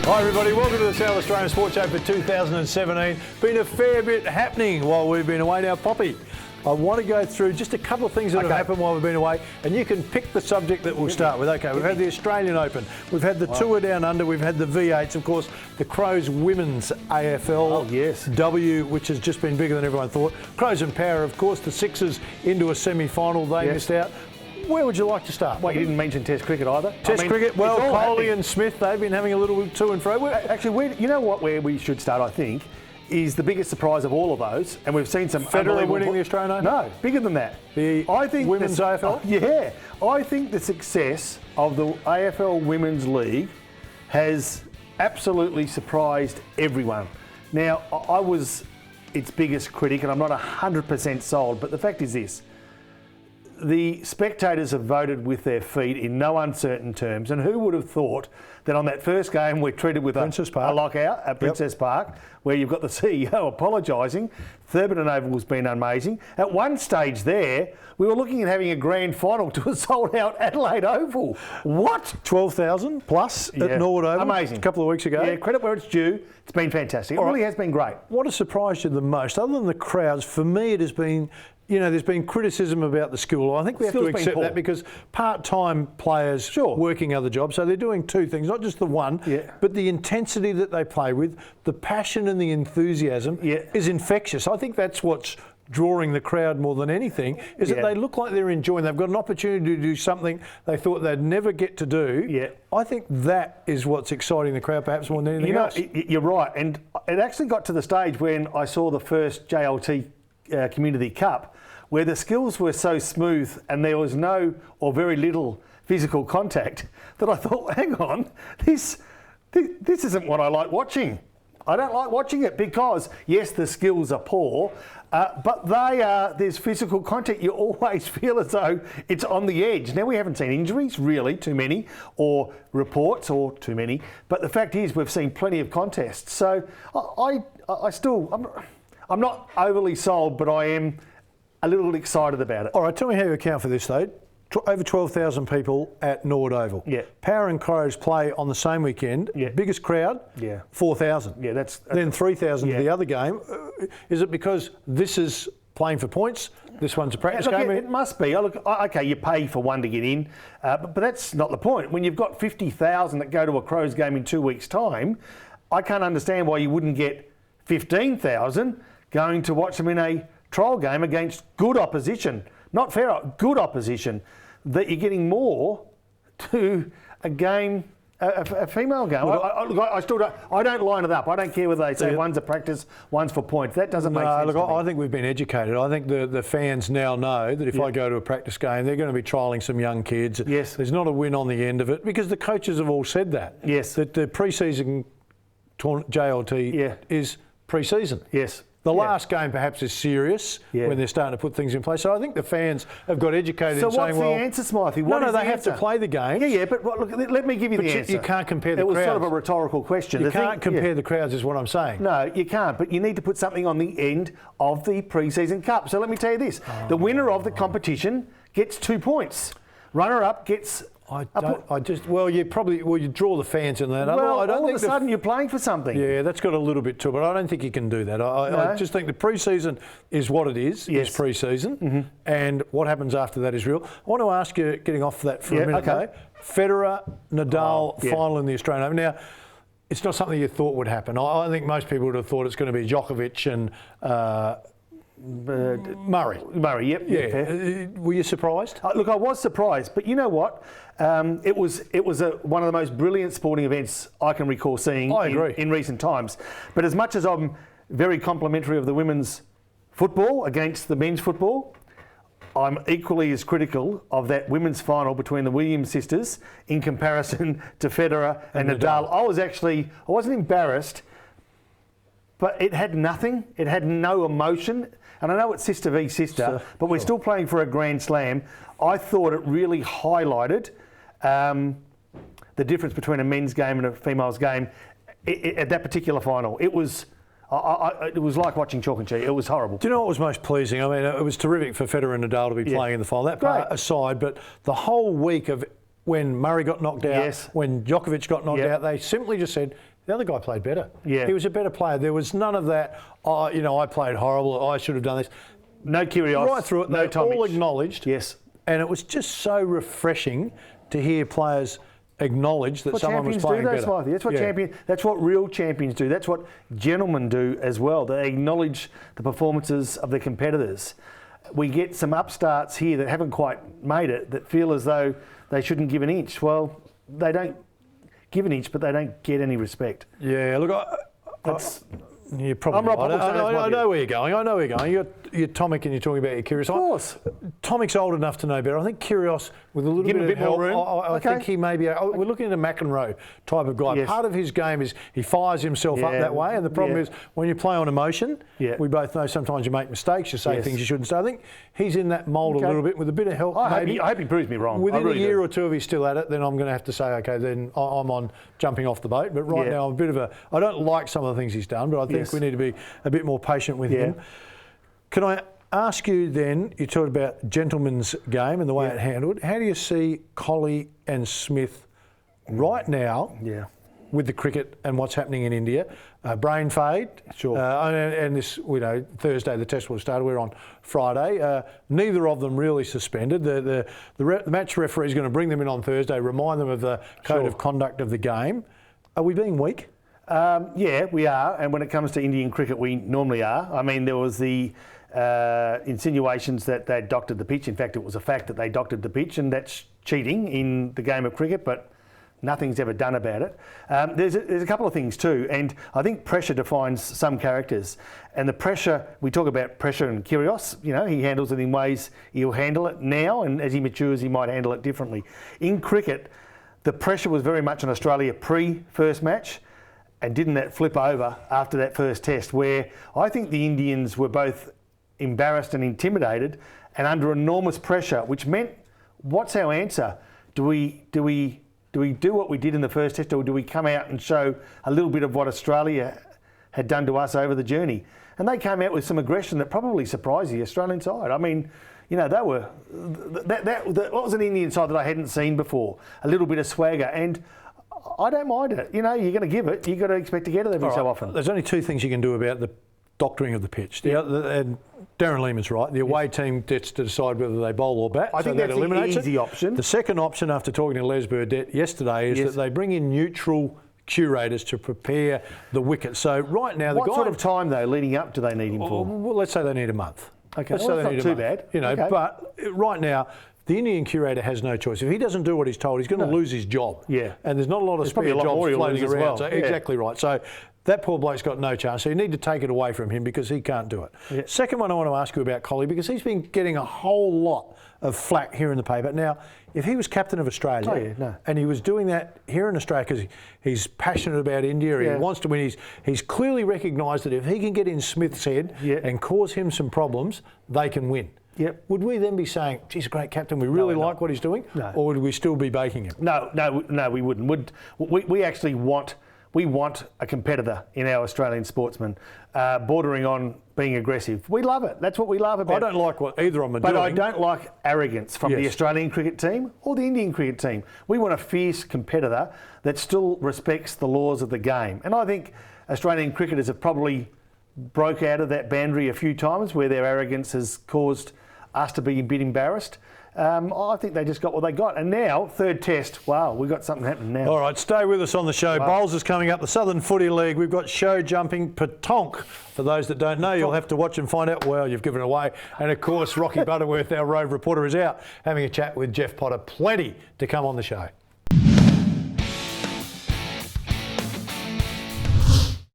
Hi everybody, welcome to the South Australian Sports Show for 2017. Been a fair bit happening while we've been away now, Poppy. I want to go through just a couple of things that have happened while we've been away, and you can pick the subject that we'll start with. Okay, we've had the Australian Open, we've had the Tour Down Under, we've had the V8s, of course, the Crows Women's AFL W, which has just been bigger than everyone thought. Crows and Power, of course, the Sixers into a semi-final, they missed out. Where would you like to start? Well, you didn't mention Test cricket either. Test cricket, well, Kohli and Smyth, they've been having a little to and fro. Actually, you know what, where we should start, I think, is the biggest surprise of all of those, and we've seen some Federer winning the Australian Open? No, bigger than that. I think Women's AFL? Yeah. I think the success of the AFL Women's League has absolutely surprised everyone. Now, I was its biggest critic, and I'm not 100% sold, but the fact is this. The spectators have voted with their feet in no uncertain terms, and who would have thought that on that first game we're treated with a lockout at Princess Park, where you've got the CEO apologising. Thurbridge Oval's been amazing. At one stage there, we were looking at having a grand final to a sold-out Adelaide Oval. What? 12,000 plus at Norwood Oval. Amazing. A couple of weeks ago. Yeah, credit where it's due. It's been fantastic. It really has been great. What has surprised you the most, other than the crowds, for me it has been, you know, there's been criticism about the school. I think we have to accept that because part-time players working other jobs, so they're doing two things, not just the one, but the intensity that they play with, the passion and the enthusiasm is infectious. I think that's what's drawing the crowd more than anything, is that they look like they're enjoying. They've got an opportunity to do something they thought they'd never get to do. I think that is what's exciting the crowd perhaps more than anything else. You're right, and it actually got to the stage when I saw the first JLT Community Cup, where the skills were so smooth and there was no or very little physical contact, that I thought, hang on, this isn't what I like watching. I don't like watching it because, yes, the skills are poor, but there's physical contact. You always feel as though it's on the edge. Now, we haven't seen injuries, really, too many, or reports, or too many, but the fact is we've seen plenty of contests. So I'm not overly sold, but I am a little excited about it. All right, tell me how you account for this, though. Over 12,000 people at Norwood Oval. Power and Crows play on the same weekend. Biggest crowd, 4,000. Then 3,000 for the other game. Is it because this is playing for points? This one's a practice game? It must be. Okay, you pay for one to get in, but that's not the point. When you've got 50,000 that go to a Crows game in 2 weeks' time, I can't understand why you wouldn't get 15,000 going to watch them in a trial game against good opposition, not fair, good opposition, that you're getting more to a game, a female game. I don't line it up. I don't care whether they say one's a practice, one's for points. That doesn't make sense to me. I think we've been educated. I think the fans now know that if I go to a practice game, they're going to be trialling some young kids. There's not a win on the end of it, because the coaches have all said that. That the pre-season JLT is pre-season. The last game perhaps is serious when they're starting to put things in place. So I think the fans have got educated in saying, well... So what's the answer, Smythy? They have to play the game. But look, let me give you the answer. You can't compare the crowds. It was sort of a rhetorical question. You can't compare the crowds is what I'm saying. No, you can't, but you need to put something on the end of the pre-season cup. So let me tell you this. The winner of the competition gets 2 points. Runner-up gets... you draw the fans in that. Well, all of a sudden you're playing for something. Yeah, that's got a little bit to it, but I don't think you can do that. I just think the pre-season is what it is, is pre-season, and what happens after that is real. I want to ask you, getting off that for a minute, though, Federer, Nadal, final in the Australian Open. Now, it's not something you thought would happen. I think most people would have thought it's going to be Djokovic and... Murray, were you surprised? Look, I was surprised, but you know what? It was one of the most brilliant sporting events I can recall seeing in recent times. But as much as I'm very complimentary of the women's football against the men's football, I'm equally as critical of that women's final between the Williams sisters in comparison to Federer and Nadal. I wasn't embarrassed, but it had nothing. It had no emotion. And I know it's sister v sister, but we're still playing for a Grand Slam. I thought it really highlighted the difference between a men's game and a female's game at that particular final. It was like watching chalk and cheese. It was horrible. Do you know what was most pleasing? I mean, it was terrific for Federer and Nadal to be playing in the final. That part aside, but the whole week of when Murray got knocked out, when Djokovic got knocked out, they simply just said, The other guy played better. Yeah. He was a better player. There was none of that, oh, you know, I played horrible, I should have done this. No curiosity. Right through it, they all acknowledged. Yes. And it was just so refreshing to hear players acknowledge that someone was playing better. That's what that's what real champions do. That's what gentlemen do as well. They acknowledge the performances of their competitors. We get some upstarts here that haven't quite made it, that feel as though they shouldn't give an inch. Well, they don't give an inch, but they don't get any respect. Yeah, look, you're probably right. I know where you're going. I know where you're going. You're Tomic and you're talking about your Kyrgios. Of course. Tomic's old enough to know better. I think Kyrgios, with a little bit of help, more room. I think he may be. We're looking at a McEnroe type of guy. Yes. Part of his game is he fires himself up that way, and the problem is when you play on emotion, we both know sometimes you make mistakes, you say things you shouldn't say. I think he's in that mould a little bit with a bit of help. I hope he proves me wrong. Within a year or two, if he's still at it, then I'm going to have to say, okay, then I'm on jumping off the boat. But right now, I'm a bit of a. I don't like some of the things he's done, but I think we need to be a bit more patient with him. Can I ask you then, you talked about gentleman's game and the way it handled. How do you see Collie and Smyth right now with the cricket and what's happening in India? Brain fade. Sure. And this, you know, Thursday the test will have started. We're on Friday. Neither of them really suspended. The match referee is going to bring them in on Thursday, remind them of the code of conduct of the game. Are we being weak? Yeah, we are. And when it comes to Indian cricket, we normally are. I mean, there was the insinuations that they doctored the pitch. In fact, it was a fact that they doctored the pitch, and that's cheating in the game of cricket, but nothing's ever done about it. There's a couple of things too, and I think pressure defines some characters. And the pressure, we talk about pressure and Kyrgios, you know, he handles it in ways he'll handle it now, and as he matures, he might handle it differently. In cricket, the pressure was very much on Australia pre-first match, and didn't that flip over after that first test, where I think the Indians were both embarrassed and intimidated and under enormous pressure, which meant, what's our answer? Do we do what we did in the first test, or do we come out and show a little bit of what Australia had done to us over the journey? And they came out with some aggression that probably surprised the Australian side. I mean, you know, they were that was an Indian side that I hadn't seen before. A little bit of swagger, and I don't mind it. You know, you're going to give it. You've got to expect to get it every so often. There's only two things you can do about the doctoring of the pitch. And Darren Lehman's right. The away team gets to decide whether they bowl or bat. I think that's the easy option. The second option, after talking to Les Burdett yesterday, is that they bring in neutral curators to prepare the wicket. So right now, what sort of time though leading up do they need him for? Well, let's say they need a month. Okay, well, that's not too bad. You know, but right now, the Indian curator has no choice. If he doesn't do what he's told, he's going to lose his job. Yeah. And there's not a lot of spare jobs floating around. Well. So exactly right. So that poor bloke's got no chance. So you need to take it away from him because he can't do it. Yeah. Second one I want to ask you about Collie, because he's been getting a whole lot of flack here in the paper. Now, if he was captain of Australia and he was doing that here in Australia because he's passionate about India, he wants to win, he's clearly recognised that if he can get in Smith's head and cause him some problems, they can win. Yep. Would we then be saying, geez, a great captain, we really like what he's doing? No. Or would we still be baking him? No, we wouldn't. We actually want a competitor in our Australian sportsmen, bordering on being aggressive. We love it. That's what we love about it. I don't like what either of them are doing. But I don't like arrogance from the Australian cricket team or the Indian cricket team. We want a fierce competitor that still respects the laws of the game. And I think Australian cricketers have probably broke out of that boundary a few times where their arrogance has caused us to be a bit embarrassed. I think they just got what they got. And now, third test, wow, we've got something happening now. All right, stay with us on the show. Bowls is coming up, the Southern Footy League. We've got show jumping petanque. For those that don't know, you'll have to watch and find out. Well, you've given it away. And of course, Rocky Butterworth, our Rove reporter, is out having a chat with Jeff Potter. Plenty to come on the show.